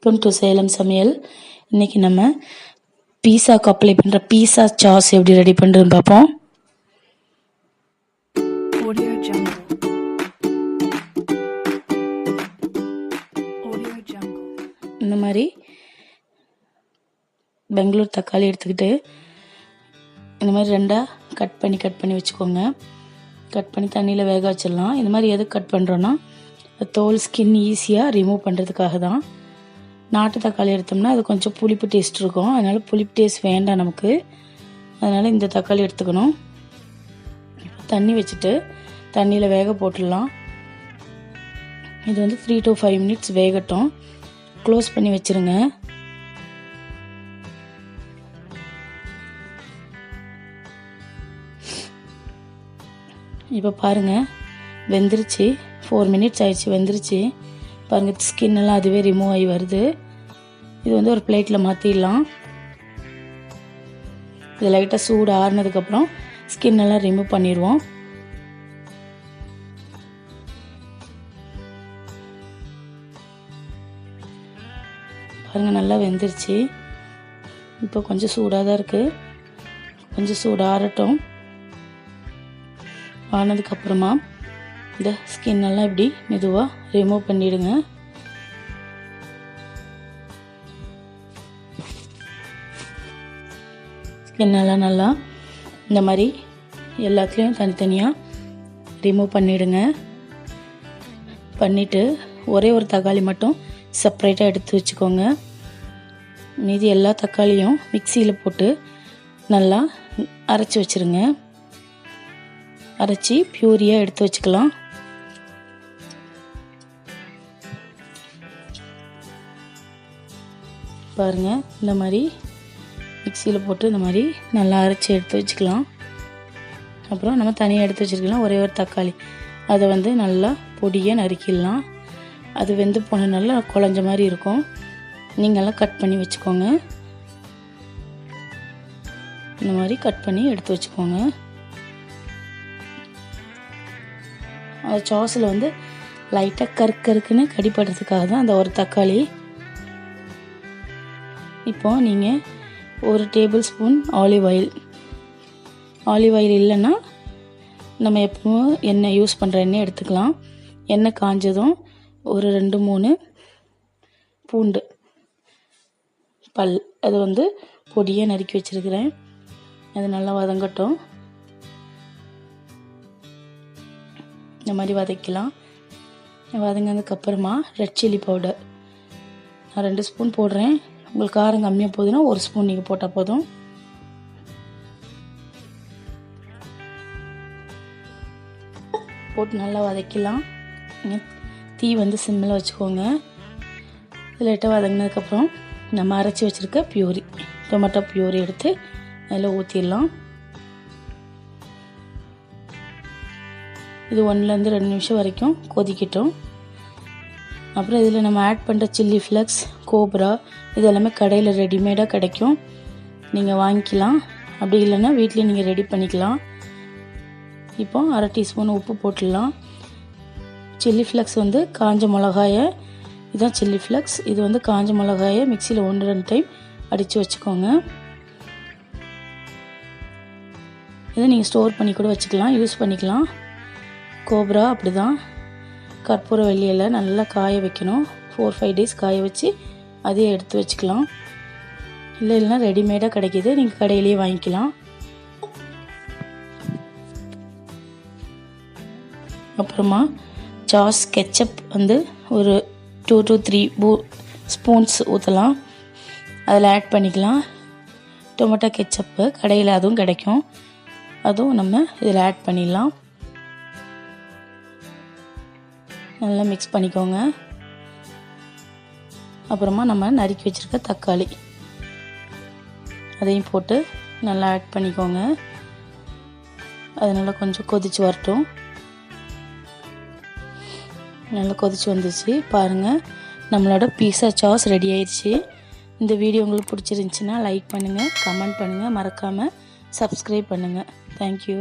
Welcome to Salem சமையல். இன்றைக்கி நம்ம பீஸாக்கு அப்ளை பண்ணுற பீஸா சாஸ் எப்படி ரெடி பண்ணுறதுன்னு பார்ப்போம். இந்த மாதிரி பெங்களூர் தக்காளி எடுத்துக்கிட்டு இந்த மாதிரி ரெண்டாக கட் பண்ணி வச்சுக்கோங்க. கட் பண்ணி தண்ணியில் வேக வச்சிடலாம். இந்த மாதிரி எதுக்கு கட் பண்ணுறோன்னா தோல் ஸ்கின் ஈஸியாக ரிமூவ் பண்ணுறதுக்காக தான். நாட்டு தக்காளி எடுத்தோம்னா அது கொஞ்சம் புளிப்பு டேஸ்ட் இருக்கும், அதனால் புளிப்பு டேஸ்ட் வேண்டாம் நமக்கு. அதனால் இந்த தக்காளி எடுத்துக்கணும். தண்ணி வச்சுட்டு தண்ணியில் வேக போட்டுடலாம். இது வந்து 3 to 5 minutes வேகட்டும். க்ளோஸ் பண்ணி வச்சுருங்க. இப்போ பாருங்கள், வெந்துருச்சு. 4 minutes ஆயிடுச்சு, வெந்துருச்சு. பாருங்கள், ஸ்கின் எல்லாம் அதுவே ரிமூவ் ஆகி வருது. இது வந்து ஒரு பிளேட்டில் மாற்றிடலாம். இது லைட்டாக சூடு ஆறுனதுக்கப்புறம் ஸ்கின் எல்லாம் ரிமூவ் பண்ணிடுவோம். பாருங்கள், நல்லா வெந்துருச்சு. இப்போ கொஞ்சம் சூடாக தான் இருக்குது. கொஞ்சம் சூடு ஆறட்டும். ஆனதுக்கப்புறமா இந்த ஸ்கின் எல்லாம் இப்படி மெதுவாக ரிமூவ் பண்ணிவிடுங்க. ஸ்கின் எல்லாம் நல்லா இந்த மாதிரி எல்லாத்துலேயும் தனித்தனியாக ரிமூவ் பண்ணிவிடுங்க. பண்ணிவிட்டு ஒரே ஒரு தக்காளி மட்டும் செப்ரேட்டாக எடுத்து வச்சுக்கோங்க. மீதி எல்லா தக்காளியும் மிக்சியில் போட்டு நல்லா அரைச்சி வச்சுருங்க. அரைச்சி பியூரியாக எடுத்து வச்சுக்கலாம். பாருங்கள், இந்த மாதிரி மிக்சியில் போட்டு இந்த மாதிரி நல்லா அரைச்சி எடுத்து வச்சுக்கலாம். அப்புறம் நம்ம தனியாக எடுத்து வச்சுருக்கலாம். ஒரே ஒரு தக்காளி அதை வந்து நல்லா பொடியாக நறுக்கிடலாம். அது வெந்து போன நல்லா குழஞ்ச மாதிரி இருக்கும். நீங்கள்லாம் கட் பண்ணி வச்சுக்கோங்க. இந்த மாதிரி கட் பண்ணி எடுத்து வச்சுக்கோங்க. அந்த சாஸில் வந்து லைட்டாக கருக்குன்னு கடிப்படுறதுக்காக தான் அந்த ஒரு தக்காளி. இப்போ நீங்கள் 1 tablespoon ஆலிவ் ஆயில் இல்லைன்னா நம்ம எப்பவும் எண்ணெய் யூஸ் பண்ணுற எண்ணெய் எடுத்துக்கலாம். எண்ணெய் காஞ்சதும் ஒரு 2-3 பூண்டு பல் அது வந்து பொடியாக நறுக்கி வச்சுருக்கிறேன். அது நல்லா வதங்கட்டும். இந்த மாதிரி வதக்கலாம். வதங்கினதுக்கப்புறமா ரெட் சில்லி பவுடர் நான் 2 ஸ்பூன் போடுறேன். உங்களுக்கு காரம் கம்மியாக போகுதுன்னா 1 ஸ்பூன் நீங்கள் போட்டால் போதும். போட்டு நல்லா வதக்கலாம். தீ வந்து சிம்மில் வச்சுக்கோங்க. லைட்டாக வதங்கினதுக்கப்புறம் நம்ம அரைச்சி வச்சுருக்க டொமேட்டோ பியூரி எடுத்து அதில் ஊற்றிடலாம். இது 1-2 நிமிஷம் வரைக்கும் கொதிக்கட்டும். அப்புறம் இதில் நம்ம ஆட் பண்ணுற சில்லி ஃப்ளக்ஸ், கோப்ரா இது எல்லாமே கடையில் ரெடிமேடாக கிடைக்கும். நீங்கள் வாங்கிக்கலாம். அப்படி இல்லைன்னா வீட்லேயே நீங்கள் ரெடி பண்ணிக்கலாம். இப்போ 1/2 டீஸ்பூன் உப்பு போட்டுடலாம். சில்லி ஃப்ளக்ஸ் வந்து காஞ்ச மிளகாயை, இதுதான் சில்லி ஃப்ளக்ஸ். இது வந்து காஞ்ச மிளகாயை மிக்சியில் 1-2 டைம் அடித்து வச்சுக்கோங்க. இதை நீங்கள் ஸ்டோர் பண்ணி கூட வச்சுக்கலாம், யூஸ் பண்ணிக்கலாம். கோப்ரா அப்படி தான், கற்பூர வெள்ளியில் நல்லா காய வைக்கணும். 4-5 days காய வச்சு அதையே எடுத்து வச்சுக்கலாம். இல்லைன்னா ரெடிமேடாக கிடைக்கிது, நீங்கள் கடையிலேயே வாங்கிக்கலாம். அப்புறமா சாஸ் கெச்சப் வந்து ஒரு 2 to 3 ஸ்பூன்ஸ் ஊற்றலாம். அதில் ஆட் பண்ணிக்கலாம். டொமேட்டோ கெச்சப்பு கடையில் அதுவும் கிடைக்கும், அதுவும் நம்ம இதில் ஆட் பண்ணிடலாம். நல்லா மிக்ஸ் பண்ணிக்கோங்க. அப்புறமா நம்ம நறுக்கி வச்சுருக்க தக்காளி அதையும் போட்டு நல்லா ஆட் பண்ணிக்கோங்க. அது நல்லா கொஞ்சம் கொதித்து வரட்டும். நல்லா கொதித்து வந்துச்சு. பாருங்கள், நம்மளோட பீஸா சாஸ் ரெடி ஆயிடுச்சு. இந்த வீடியோ உங்களுக்கு பிடிச்சிருந்துச்சின்னா லைக் பண்ணுங்கள், கமெண்ட் பண்ணுங்கள், மறக்காமல் சப்ஸ்கிரைப் பண்ணுங்கள். தேங்க்யூ.